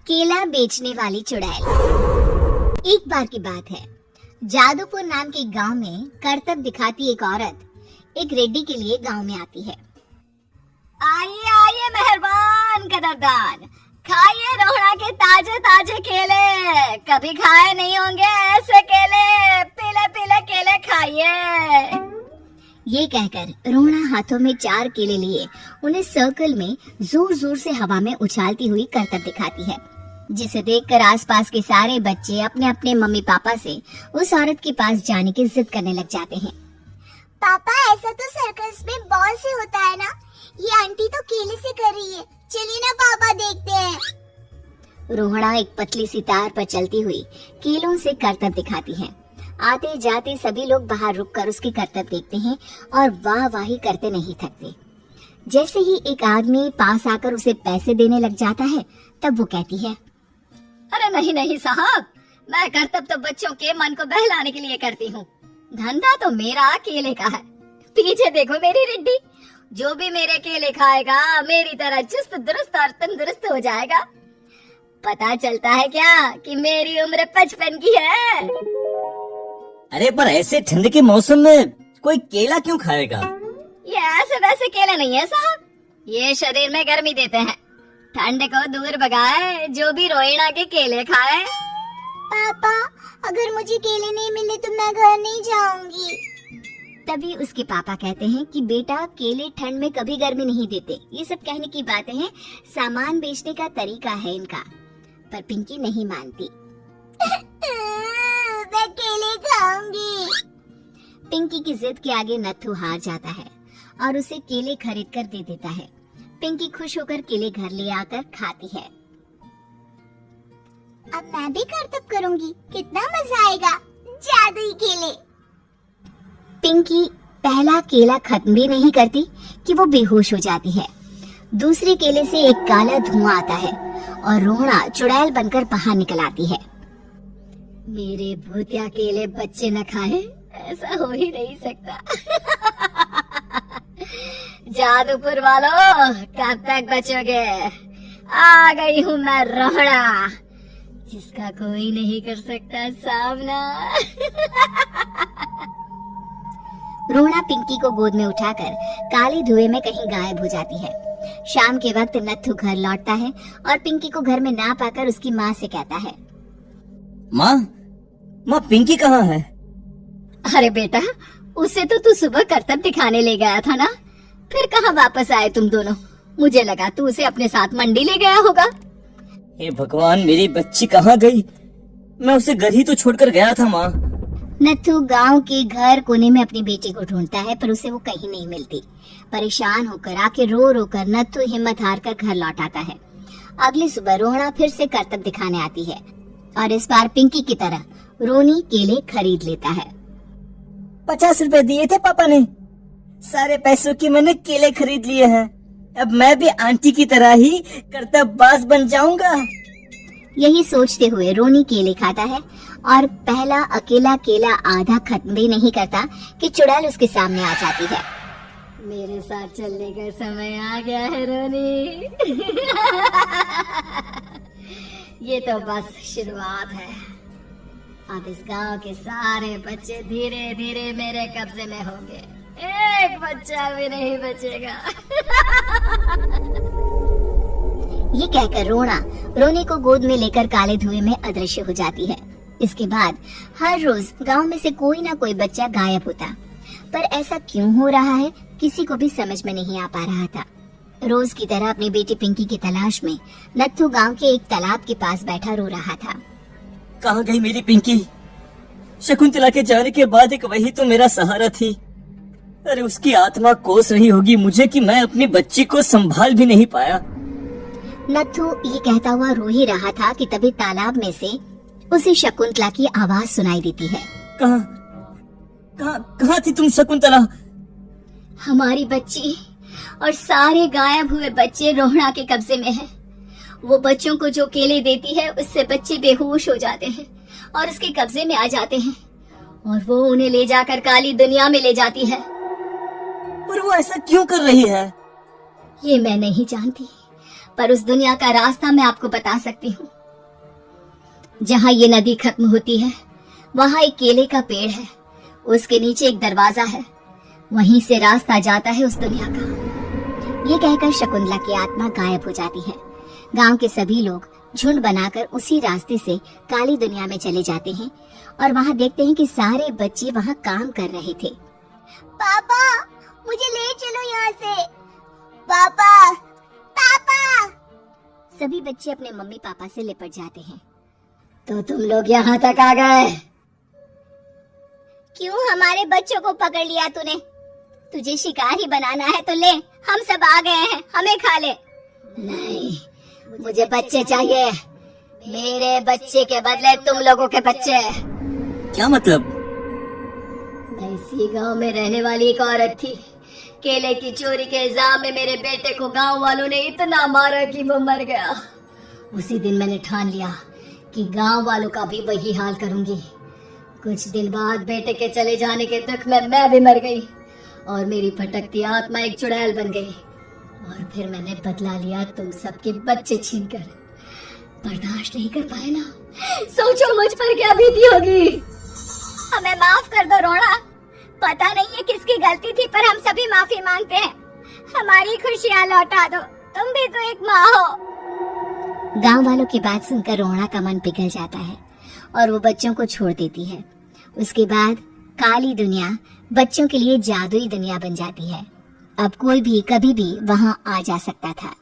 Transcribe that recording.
केला बेचने वाली चुड़ैल। एक बार की बात है, जादूपुर नाम के गांव में करतब दिखाती एक औरत एक रेड्डी के लिए गांव में आती है। आइए आइए मेहरबान कदरदान, खाइए रोहड़ा के ताजे ताजे केले, कभी खाए नहीं होंगे ऐसे केले, पीले पीले केले खाइए। ये कहकर रोहड़ा हाथों में 4 केले लिए उन्हें सर्कल में जोर जोर से हवा में उछालती हुई करतब दिखाती है, जिसे देखकर आसपास के सारे बच्चे अपने अपने मम्मी पापा से उस औरत के पास जाने की जिद करने लग जाते हैं। पापा ऐसा तो सर्कस में बॉल से होता है ना, ये आंटी तो केले से कर रही है, चलिए ना पापा देखते हैं। रोहड़ा एक पतली सी तार पर चलती हुई केलों से करतब दिखाती है। आते जाते सभी लोग बाहर रुककर उसकी करतब देखते हैं और वाह वाही करते नहीं थकते। जैसे ही एक आदमी पास आकर उसे पैसे देने लग जाता है, तब वो कहती है, अरे नहीं नहीं साहब, मैं करतब तो बच्चों के मन को बहलाने के लिए करती हूँ, धंधा तो मेरा केले का है। पीछे देखो मेरी रिड्डी, जो भी मेरे केले खाएगा मेरी तरह चुस्त दुरुस्त और तंदुरुस्त हो जाएगा। पता चलता है क्या कि मेरी उम्र 55 की है। अरे पर ऐसे ठंड के मौसम में कोई केला क्यों खाएगा? ये ऐसे वैसे केले नहीं है साहब, ये शरीर में गर्मी देते हैं, ठंड को दूर भगाए, जो भी रोहिणा के केले खाए। पापा अगर मुझे केले नहीं मिले तो मैं घर नहीं जाऊंगी। तभी उसके पापा कहते हैं कि बेटा केले ठंड में कभी गर्मी नहीं देते, ये सब कहने की बातें हैं, सामान बेचने का तरीका है इनका। पर पिंकी नहीं मानती। मैं केले खाऊंगी। पिंकी की जिद के आगे नत्थू हार जाता है और उसे केले खरीद कर दे देता है। पिंकी खुश होकर केले घर ले आकर खाती है। अब मैं भी करतब करूंगी, कितना मजा आएगा, जादुई केले। पिंकी पहला केला खत्म भी नहीं करती कि वो बेहोश हो जाती है। दूसरे केले से एक काला धुआं आता है और रोहड़ा चुड़ैल बनकर बाहर निकल आती है। मेरे भूतिया केले बच्चे न खाए, ऐसा हो ही नहीं सकता। जादूपुर वालों, कब तक बचोगे? आ गई हूँ मैं रोहड़ा, जिसका कोई नहीं कर सकता सामना। रोहड़ा पिंकी को गोद में उठाकर काले धुएं में कहीं गायब हो जाती है। शाम के वक्त नत्थू घर लौटता है और पिंकी को घर में ना पाकर उसकी माँ से कहता है, माँ पिंकी कहाँ है? अरे बेटा, उसे तो तू सुबह करतब दिखाने ले गया था ना, फिर कहाँ वापस आए तुम दोनों? मुझे लगा तू उसे अपने साथ मंडी ले गया होगा। हे भगवान, मेरी बच्ची कहाँ गई? मैं उसे घर ही तो छोड़कर गया था माँ। नत्थू गांव के घर कोने में अपनी बेटी को ढूंढता है, पर उसे वो कहीं नहीं मिलती। परेशान होकर आखिर रो रो कर नत्थू हिम्मत हार कर घर लौट आता है। अगली सुबह रोहड़ा फिर से करतब दिखाने आती है और इस बार पिंकी की तरह रोनी केले खरीद लेता है। 50 रुपए दिए थे पापा ने, सारे पैसों की मैंने केले खरीद लिए हैं। अब मैं भी आंटी की तरह ही करतबबाज बन जाऊंगा। यही सोचते हुए रोनी केले खाता है और पहला अकेला केला आधा खत्म भी नहीं करता कि चुड़ैल उसके सामने आ जाती है। मेरे साथ चलने का समय आ गया है रोनी। ये तो बस शुरुआत है, अब इस गांव के सारे बच्चे धीरे धीरे मेरे कब्जे में होंगे, एक बच्चा भी नहीं बचेगा। ये कहकर रोनी को गोद में लेकर काले धुएं में अदृश्य हो जाती है। इसके बाद हर रोज गांव में से कोई ना कोई बच्चा गायब होता, पर ऐसा क्यों हो रहा है किसी को भी समझ में नहीं आ पा रहा था। रोज की तरह अपनी बेटी पिंकी की तलाश में नत्थू गांव के एक तालाब के पास बैठा रो रहा था। कहाँ गई मेरी पिंकी? शकुंतला के जाने के बाद एक वही तो मेरा सहारा थी। अरे उसकी आत्मा कोस रही होगी मुझे कि मैं अपनी बच्ची को संभाल भी नहीं पाया। नत्थू ये कहता हुआ रो ही रहा था कि तभी तालाब में से उसे शकुंतला की आवाज सुनाई देती है। कहाँ थी तुम शकुंतला? हमारी बच्ची और सारे गायब हुए बच्चे रोहड़ा के कब्जे में हैं। वो बच्चों को जो केले देती है उससे बच्चे बेहोश हो जाते हैं और उसके कब्जे में आ जाते हैं और वो उन्हें ले जाकर काली दुनिया में ले जाती है। पर वो ऐसा क्यों कर रही है? ये मैं नहीं जानती, पर उस दुनिया का रास्ता मैं आपको बता सकती हूँ। जहाँ ये नदी खत्म होती है वहाँ एक केले का पेड़ है, उसके नीचे एक दरवाजा है, वहीं से रास्ता जाता है उस दुनिया का। ये कहकर शकुंतला की आत्मा गायब हो जाती है। गांव के सभी लोग झुंड बनाकर उसी रास्ते से काली दुनिया में चले जाते हैं और वहाँ देखते हैं कि सारे बच्चे वहाँ काम कर रहे थे। पापा मुझे ले चलो यहाँ से। पापा पापा। सभी बच्चे अपने मम्मी पापा से लिपट जाते हैं। तो तुम लोग यहाँ तक आ गए? क्यों हमारे बच्चों को पकड़ लिया तूने? तुझे शिकारी बनाना है तो ले, हम सब आ गए हैं, हमें खा ले। नहीं, मुझे बच्चे चाहिए। मेरे बच्चे के बदले तुम लोगों के बच्चे। क्या मतलब? मैं इसी गांव में रहने वाली एक औरत थी। केले की चोरी के इल्जाम में मेरे बेटे को गांव वालों ने इतना मारा कि वो मर गया। उसी दिन मैंने ठान लिया कि गांव वालों का भी वही हाल करूंगी। कुछ दिन बाद बेटे के चले जाने के दुख में मैं भी मर गई और मेरी भटकती आत्मा एक चुड़ैल बन गई। और फिर मैंने बदला लिया तुम सबके बच्चे छीनकर। बर्दाश्त नहीं कर पाए ना? सोचो मुझ पर क्या बीती होगी। हमें माफ कर दो रोना, पता नहीं है किसकी गलती थी पर हम सभी माफी मांगते हैं। हमारी खुशियाँ लौटा दो, तुम भी तो एक माँ हो। गांव वालों की बात सुनकर रोना का मन पिघल जाता है और वो बच्चों को छोड़ देती है। उसके बाद काली दुनिया बच्चों के लिए जादुई दुनिया बन जाती है। अब कोई भी कभी भी वहां आ जा सकता था।